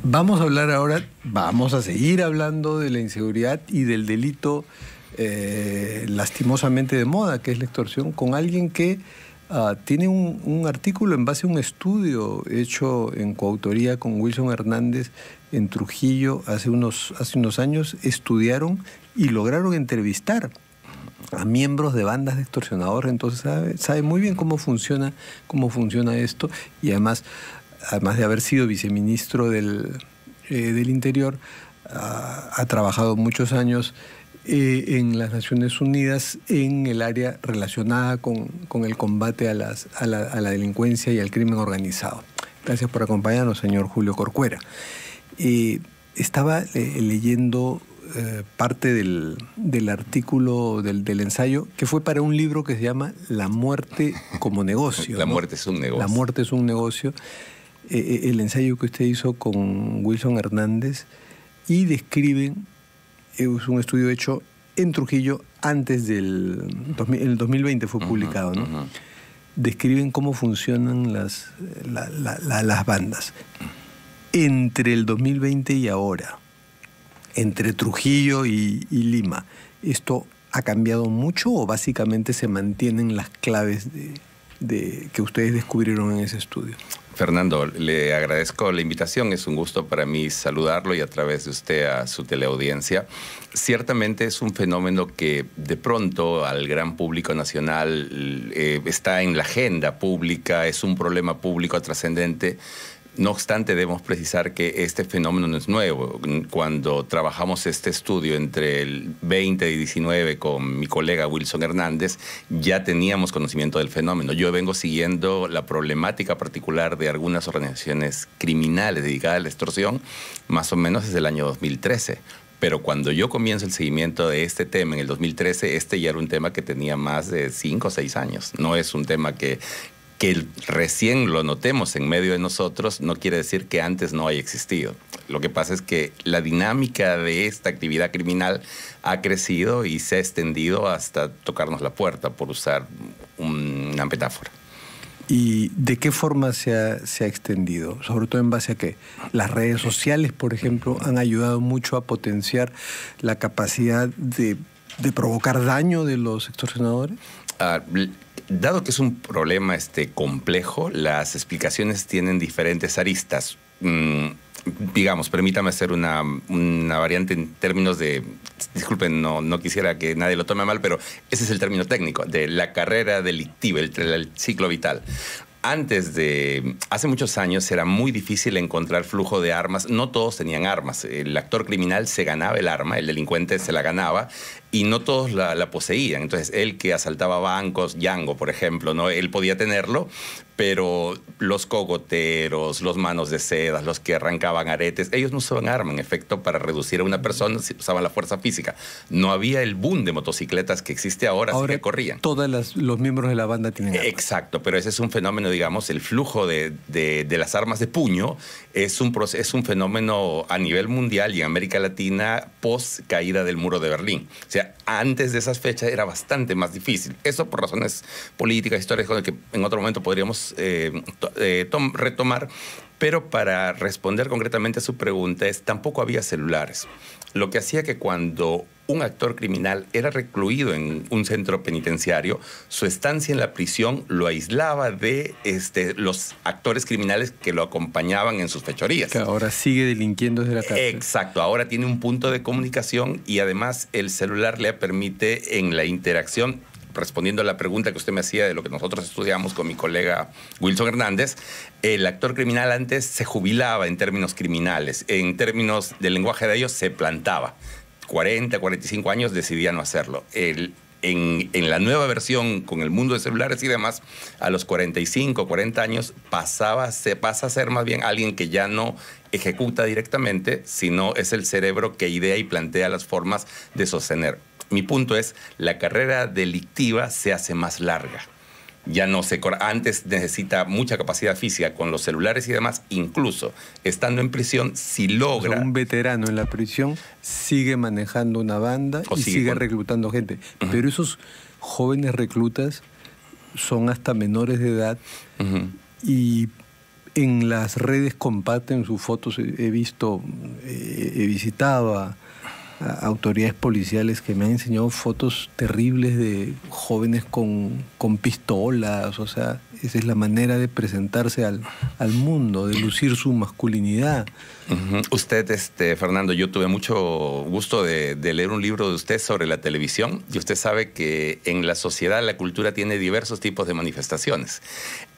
Vamos a hablar ahora, vamos a seguir hablando de la inseguridad y del delito lastimosamente de moda, que es la extorsión, con alguien que tiene un artículo en base a un estudio hecho en coautoría con Wilson Hernández en Trujillo hace unos años. Estudiaron y lograron entrevistar a miembros de bandas de extorsionadores, entonces sabe muy bien cómo funciona esto, y además de haber sido viceministro del Interior, ha trabajado muchos años en las Naciones Unidas en el área relacionada con el combate a la delincuencia y al crimen organizado. Gracias por acompañarnos, señor Julio Corcuera. Estaba leyendo parte del artículo, del ensayo, que fue para un libro que se llama La muerte como negocio. La muerte es un negocio. La muerte es un negocio. El ensayo que usted hizo con Wilson Hernández, y describen, es un estudio hecho en Trujillo antes del... En el 2020 fue publicado, ¿no? Describen cómo funcionan las bandas. Entre el 2020 y ahora, entre Trujillo y Lima, ¿esto ha cambiado mucho o básicamente se mantienen las claves que ustedes descubrieron en ese estudio? Fernando, le agradezco la invitación. Es un gusto para mí saludarlo y a través de usted a su teleaudiencia. Ciertamente es un fenómeno que de pronto al gran público nacional está en la agenda pública, es un problema público trascendente. No obstante, debemos precisar que este fenómeno no es nuevo. Cuando trabajamos este estudio entre el 20 y 19 con mi colega Wilson Hernández, ya teníamos conocimiento del fenómeno. Yo vengo siguiendo la problemática particular de algunas organizaciones criminales dedicadas a la extorsión más o menos desde el año 2013. Pero cuando yo comienzo el seguimiento de este tema en el 2013, este ya era un tema que tenía más de 5 o 6 años. No es un tema que recién lo notemos en medio de nosotros, no quiere decir que antes no haya existido. Lo que pasa es que la dinámica de esta actividad criminal ha crecido y se ha extendido hasta tocarnos la puerta, por usar una metáfora. ¿Y de qué forma se ha extendido? Sobre todo en base a que las redes sociales, por ejemplo, han ayudado mucho a potenciar la capacidad de provocar daño de los extorsionadores. Dado que es un problema complejo, las explicaciones tienen diferentes aristas. Digamos, permítame hacer una variante en términos de... Disculpen, no quisiera que nadie lo tome mal, pero ese es el término técnico, de la carrera delictiva, el ciclo vital. Hace muchos años era muy difícil encontrar flujo de armas. No todos tenían armas. El actor criminal se ganaba el arma, el delincuente se la ganaba, y no todos la poseían. Entonces, él que asaltaba bancos, Django, por ejemplo, ¿no? Él podía tenerlo, pero los cogoteros, los manos de seda, los que arrancaban aretes, ellos no usaban arma, en efecto, para reducir a una persona, usaban la fuerza física. No había el boom de motocicletas que existe ahora, así que corrían. Todos los miembros de la banda tienen armas. Exacto, pero ese es un fenómeno, digamos, el flujo de las armas de puño es un fenómeno a nivel mundial y en América Latina post caída del muro de Berlín. O sea, antes de esas fechas era bastante más difícil. Eso por razones políticas, históricas, que en otro momento podríamos retomar. Pero para responder concretamente a su pregunta, tampoco había celulares. Lo que hacía que cuando un actor criminal era recluido en un centro penitenciario, su estancia en la prisión lo aislaba de los actores criminales que lo acompañaban en sus fechorías. Que ahora sigue delinquiendo desde la cárcel. Exacto, ahora tiene un punto de comunicación y además el celular le permite en la interacción. Respondiendo a la pregunta que usted me hacía de lo que nosotros estudiamos con mi colega Wilson Hernández, el actor criminal antes se jubilaba en términos criminales. En términos del lenguaje de ellos, se plantaba. 40, 45 años decidía no hacerlo. En la nueva versión, con el mundo de celulares y demás, a los 45, 40 años pasa a ser más bien alguien que ya no ejecuta directamente, sino es el cerebro que idea y plantea las formas de sostener. Mi punto es, la carrera delictiva se hace más larga. Ya no se... Antes necesita mucha capacidad física con los celulares y demás, incluso estando en prisión, si logra... O sea, un veterano en la prisión sigue manejando una banda y sigue reclutando gente. Pero esos jóvenes reclutas son hasta menores de edad y en las redes comparten sus fotos. He visto, he visitado a autoridades policiales que me han enseñado fotos terribles de jóvenes con pistolas. O sea, esa es la manera de presentarse al mundo, de lucir su masculinidad. Usted, Fernando, yo tuve mucho gusto de leer un libro de usted sobre la televisión, y usted sabe que en la sociedad la cultura tiene diversos tipos de manifestaciones.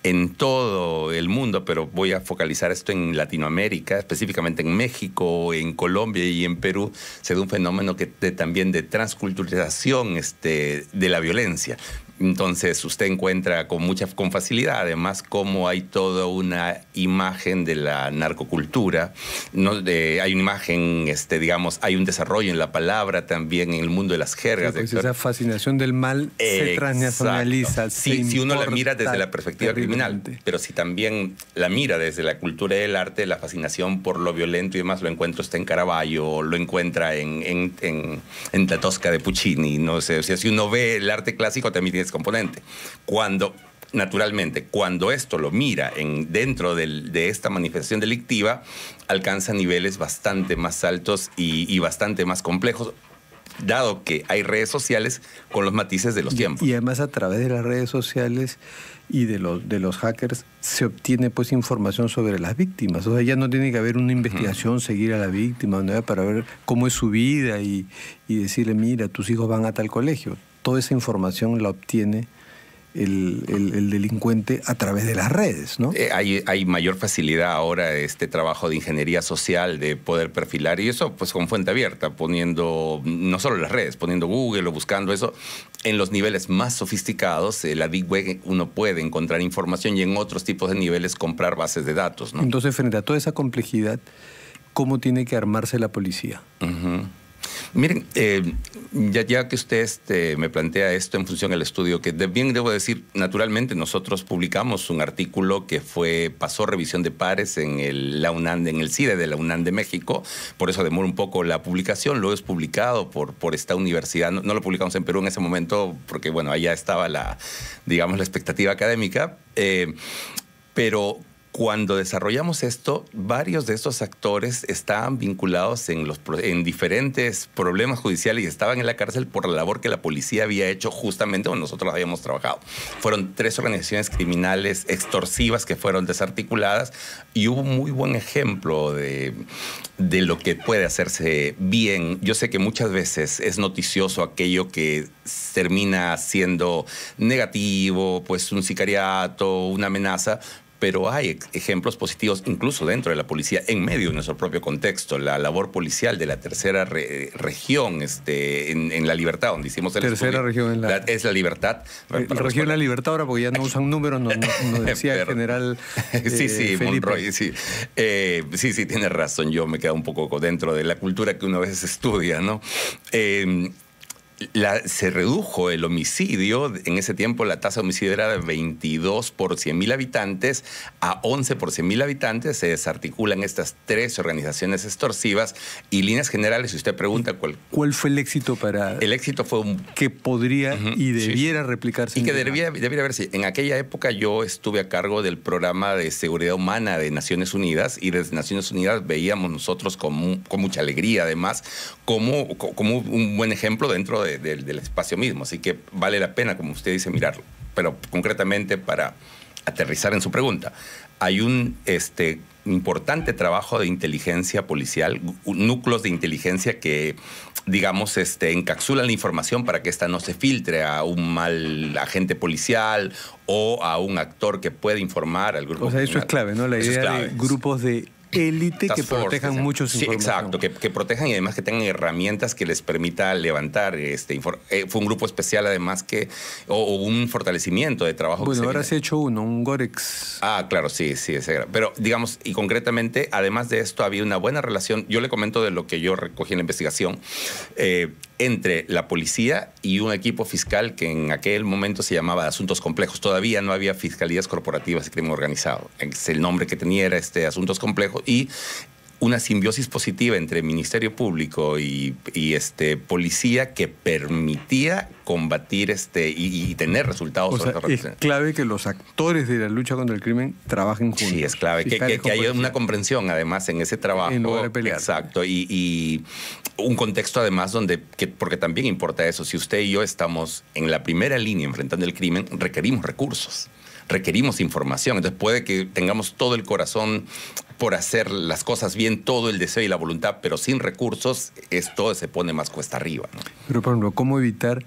En todo el mundo, pero voy a focalizar esto en Latinoamérica, específicamente en México, en Colombia y en Perú, se da un fenómeno también de transculturización de la violencia. Entonces usted encuentra con facilidad, además, cómo hay toda una imagen de la narcocultura, ¿no? Hay una imagen, digamos, hay un desarrollo en la palabra también, en el mundo de las jergas. Sí, pues esa fascinación del mal se transnacionaliza. Sí, si uno la mira desde la perspectiva criminal, pero si también la mira desde la cultura y el arte, la fascinación por lo violento y demás lo encuentra usted en Caravaggio, lo encuentra en La Tosca de Puccini, no sé, o sea, si uno ve el arte clásico también tiene ese componente. Naturalmente, cuando esto lo mira dentro de esta manifestación delictiva, alcanza niveles bastante más altos y bastante más complejos, dado que hay redes sociales con los matices de los tiempos. Y además, a través de las redes sociales y de los hackers se obtiene pues información sobre las víctimas. O sea, ya no tiene que haber una investigación, seguir a la víctima, ¿no? Para ver cómo es su vida y decirle, mira, tus hijos van a tal colegio. Toda esa información la obtiene el delincuente a través de las redes, ¿no? Hay mayor facilidad ahora, trabajo de ingeniería social, de poder perfilar, y eso pues con fuente abierta, poniendo no solo las redes, poniendo Google o buscando eso. En los niveles más sofisticados, la Big Web, uno puede encontrar información, y en otros tipos de niveles comprar bases de datos, ¿no? Entonces, frente a toda esa complejidad, ¿cómo tiene que armarse la policía? Miren, ya que usted me plantea esto en función del estudio, que bien debo decir, naturalmente nosotros publicamos un artículo que pasó revisión de pares en la UNAM, en el CIDE de la UNAM de México, por eso demora un poco la publicación. Lo es publicado por esta universidad, no lo publicamos en Perú en ese momento, porque bueno, allá estaba la expectativa académica, pero cuando desarrollamos esto, varios de estos actores estaban vinculados en diferentes problemas judiciales y estaban en la cárcel por la labor que la policía había hecho justamente donde nosotros habíamos trabajado. Fueron 3 organizaciones criminales extorsivas que fueron desarticuladas, y hubo un muy buen ejemplo de lo que puede hacerse bien. Yo sé que muchas veces es noticioso aquello que termina siendo negativo, pues un sicariato, una amenaza, pero hay ejemplos positivos incluso dentro de la policía, en medio de nuestro propio contexto. La labor policial de la tercera región en La Libertad, donde hicimos el tercera estudio, región es La Libertad. Región La Libertad ahora, porque ya no usan números, nos decía el general sí, Felipe. Monroy, sí. Sí, tiene razón. Yo me quedo un poco dentro de la cultura que uno a veces estudia, ¿no? Se redujo el homicidio. En ese tiempo la tasa de homicidio era de 22 por 100.000 habitantes a 11 por 100.000 habitantes. Se desarticulan estas 3 organizaciones extorsivas, y líneas generales, si usted pregunta ¿Cuál fue el éxito para...? El éxito fue que podría y debiera replicarse. Y que debiera verse. En aquella época yo estuve a cargo del programa de seguridad humana de Naciones Unidas, y desde Naciones Unidas veíamos nosotros con mucha alegría, además, como un buen ejemplo dentro del espacio mismo. Así que vale la pena, como usted dice, mirarlo. Pero concretamente, para aterrizar en su pregunta, hay un importante trabajo de inteligencia policial, núcleos de inteligencia que, digamos, encapsulan la información para que esta no se filtre a un mal agente policial o a un actor que puede informar al grupo. O sea, eso es clave, ¿no? La idea de grupos de élite que protejan mucho su información. Exacto, que protejan, y además que tengan herramientas que les permita levantar. Fue un grupo especial, además, o un fortalecimiento de trabajo. Bueno, ahora se ha hecho un Gorex. Ah, claro, sí, ese era. Pero, digamos, y concretamente, además de esto, había una buena relación. Yo le comento de lo que yo recogí en la investigación, entre la policía y un equipo fiscal que en aquel momento se llamaba Asuntos Complejos. Todavía no había fiscalías corporativas de crimen organizado. El nombre que tenía era Asuntos Complejos, y una simbiosis positiva entre Ministerio Público y policía que permitía combatir y tener resultados. O sea, es clave que los actores de la lucha contra el crimen trabajen juntos. Sí, es clave que haya una comprensión además en ese trabajo. En lugar de pelear. Exacto, y un contexto además porque también importa eso, si usted y yo estamos en la primera línea enfrentando el crimen, requerimos recursos, requerimos información, entonces puede que tengamos todo el corazón por hacer las cosas bien, todo el deseo y la voluntad, pero sin recursos esto se pone más cuesta arriba, ¿no? Pero, por ejemplo, ¿cómo evitar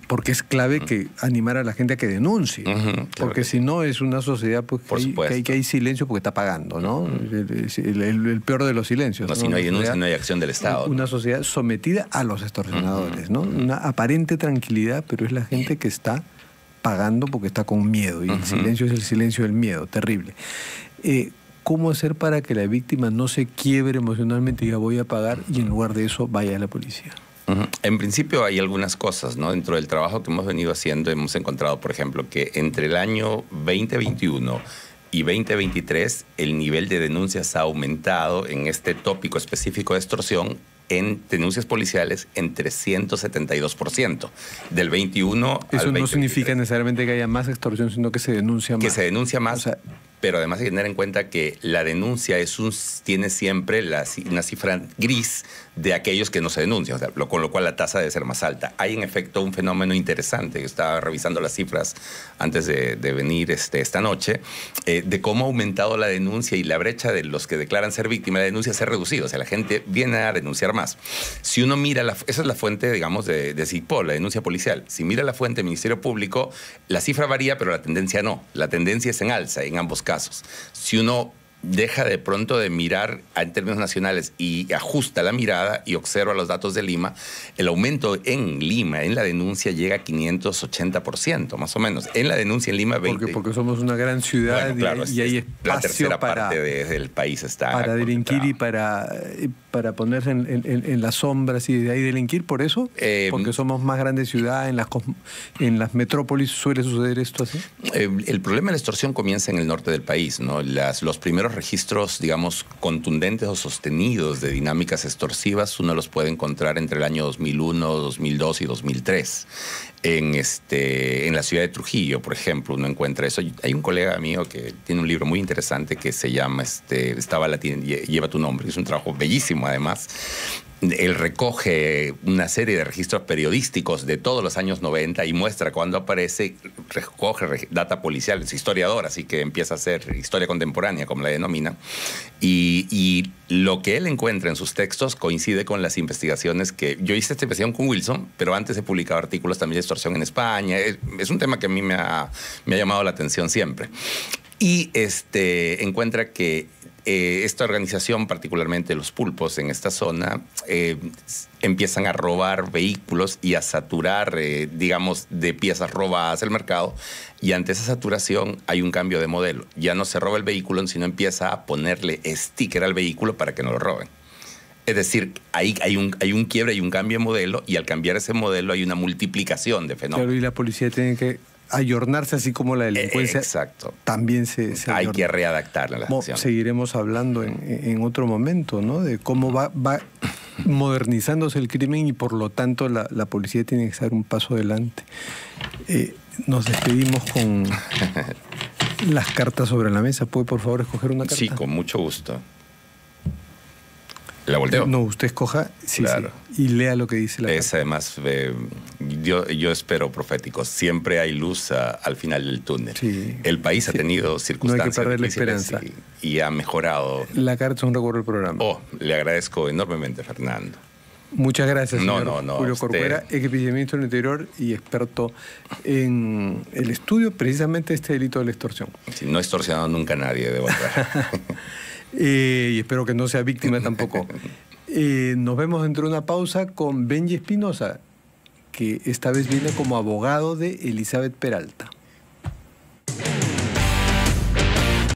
porque es clave que animar a la gente a que denuncie? Claro, porque si no es una sociedad pues, que hay silencio porque está pagando, ¿no? El peor de los silencios. No, si no hay denuncia, no hay acción del Estado. Una sociedad sometida a los extorsionadores, ¿no? Una aparente tranquilidad, pero es la gente que está pagando porque está con miedo, y el silencio es el silencio del miedo, terrible. ¿Cómo hacer para que la víctima no se quiebre emocionalmente y diga voy a pagar y en lugar de eso vaya a la policía? En principio hay algunas cosas, ¿no? Dentro del trabajo que hemos venido haciendo hemos encontrado, por ejemplo, que entre el año 2021 y 2023 el nivel de denuncias ha aumentado en este tópico específico de extorsión en denuncias policiales en 372%. Del 21 al 2023. Eso no significa necesariamente que haya más extorsión, sino que se denuncia más. Que se denuncia más, o sea, pero además hay que tener en cuenta que la denuncia tiene siempre una cifra gris de aquellos que no se denuncian, o sea, con lo cual la tasa debe ser más alta. Hay en efecto un fenómeno interesante, yo estaba revisando las cifras antes de venir esta noche, de cómo ha aumentado la denuncia y la brecha de los que declaran ser víctimas de denuncia se ha reducido, o sea, la gente viene a denunciar más. Si uno mira, esa es la fuente, digamos, de CIPOL, la denuncia policial. Si mira la fuente del Ministerio Público, la cifra varía, pero la tendencia no. La tendencia es en alza en ambos casos. Si uno deja de pronto de mirar en términos nacionales y ajusta la mirada y observa los datos de Lima, el aumento en Lima, en la denuncia, llega a 580%, más o menos. En la denuncia en Lima, 20%. Porque somos una gran ciudad, bueno, claro, y hay espacio la tercera parte del país está para delinquir y para ponerse en las sombras y de ahí delinquir. ¿Por eso? Porque somos más grande ciudad, en las metrópolis suele suceder esto así. El problema de la extorsión comienza en el norte del país, ¿no? Los primeros registros, digamos, contundentes o sostenidos de dinámicas extorsivas, uno los puede encontrar entre el año 2001, 2002 y 2003. En la ciudad de Trujillo, por ejemplo, uno encuentra eso. Hay un colega mío que tiene un libro muy interesante que se llama Lleva tu nombre. Es un trabajo bellísimo, además. Él recoge una serie de registros periodísticos de todos los años 90 y muestra cuando aparece, recoge data policial, es historiador, así que empieza a hacer historia contemporánea, como la denomina, y lo que él encuentra en sus textos coincide con las investigaciones que yo hice esta investigación con Wilson, pero antes he publicado artículos también de extorsión en España. Es un tema que a mí me ha llamado la atención siempre. Y encuentra que esta organización, particularmente los pulpos en esta zona, empiezan a robar vehículos y a saturar, digamos, de piezas robadas el mercado. Y ante esa saturación hay un cambio de modelo. Ya no se roba el vehículo, sino empieza a ponerle sticker al vehículo para que no lo roben. Es decir, hay un quiebre, hay un cambio de modelo, y al cambiar ese modelo hay una multiplicación de fenómenos. Claro, y la policía tiene que ayornarse, así como la delincuencia. Exacto. También se hay que readaptarla a la acción. Seguiremos hablando en otro momento, ¿no? De cómo va modernizándose el crimen y por lo tanto la policía tiene que dar un paso adelante. Nos despedimos con las cartas sobre la mesa. ¿Puede por favor escoger una carta? Sí, con mucho gusto. ¿La volteo? No, usted escoja, sí, claro. Sí, y lea lo que dice la carta. Es además, yo espero profético. Siempre hay luz al final del túnel. Sí. El país ha tenido circunstancias. No hay que perder la esperanza. Y ha mejorado. La carta es un recuerdo del programa. Le agradezco enormemente, Fernando. Muchas gracias, señor Julio usted... Corcuera, exviceministro del Interior y experto en el estudio precisamente de este delito de la extorsión. Sí, no he extorsionado nunca a nadie, debo aclarar. Y espero que no sea víctima tampoco. Nos vemos dentro de una pausa con Benji Espinosa, que esta vez viene como abogado de Elizabeth Peralta.